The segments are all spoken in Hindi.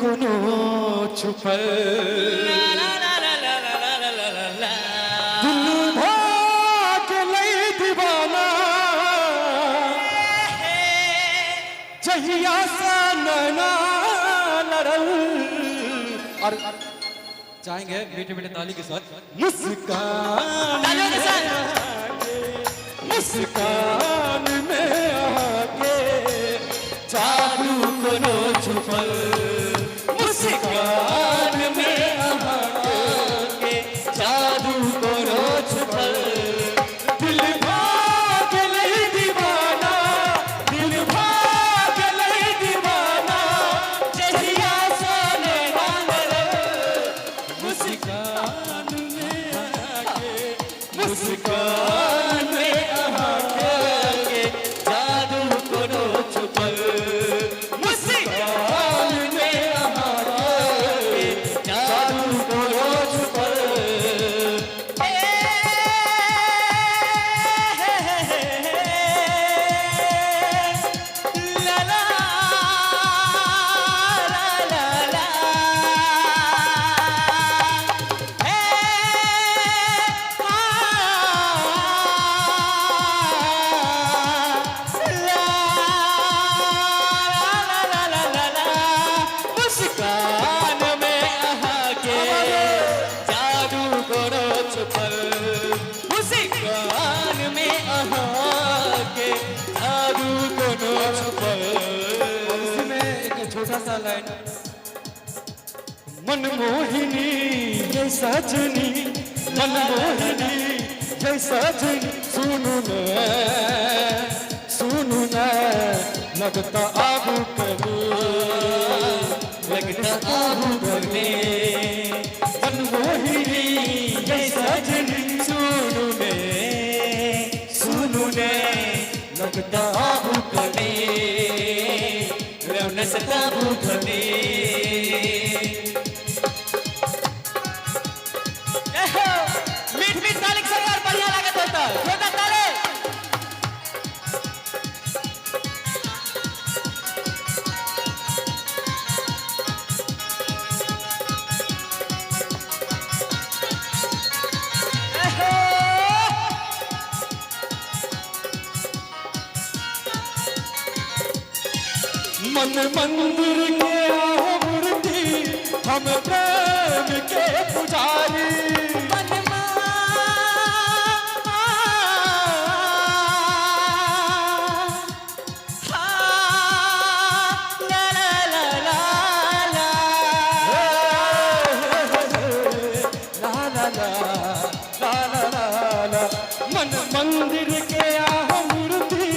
कोनो छुपल दिल भाग लई दीवाना जहिया सा नैना लड़ल। और चाहेंगे मीठे मीठे ताली के साथ मुस्कान के साथ मुस्कान में आके जादू कोनो छुपल मुस्कान में आके जादू कोनो छुपल दिल भाग लई दीवाना दिल भाग लई दीवाना जहिया सा नैना लड़ल मुस्कान में आके मुस्कान में आके जादू कोनो छुपल मुस्कान में आके जादू कोनो छुपल। ला ला ला ला ला मुस्कान में आके जादू कोनो छुपल मुस्कान में आके जादू कोनो छुपल। इसमें एक छोटा सा लाइन मनमोहिनी ये सजनी मनमोहिनी ये सजनी सुनू न लगता आबू कभी लगता आबू कभी मनमोहिनी ये सजनी सुनू ने लगता आबू कभी रौनक आबू कभी। मीठ मीठ ताली सरकार बढ़िया लागत होता छोटा ताले मन मंदिर के मूर्ति हम प्रेम के पुजारी मन मंदिर के मूर्ति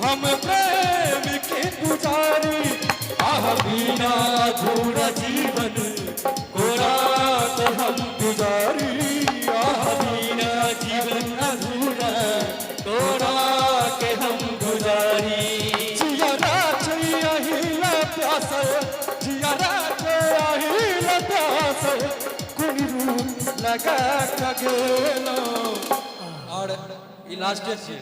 हम प्रेम के पुजारी आह बिना अधूरा जीवन कोरा तो हम गुजारी आह बिना जीवन अधूरा कोरा के हम गुजारी जियारा चाहिए प्यास जियारा चाहिए प्यास कोई रूप लगा गेलो। और ये लास्ट छे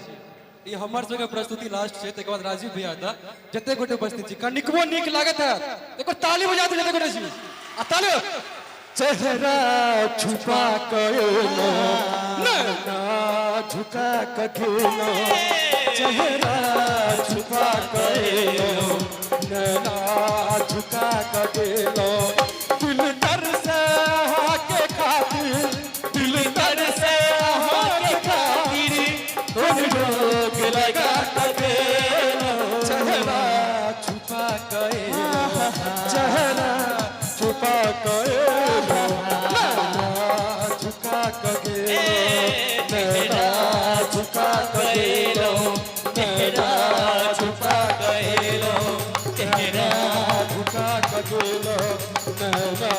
ये हमर संगे प्रस्तुति लास्ट छे तके बाद राजीव भैया था जते गोटे उपस्थित छी कनिकबो नीक लागत है एको ताली बजा दो जते गोटे छी आ ताली चेहरा छुपा कयो नैना झुका कखेलो चेहरा छुपा कयो नैना झुका कखेलो दिल दर से के खातिर दिल दर से के खातिर कोन रोक लगा कखेलो चेहरा छुपा कयो चेहरा छुपा कयो नैना झुका कखेलो नैना झुका कखेलो नैना झुका कखेलो नैना झुका कखेलो नैना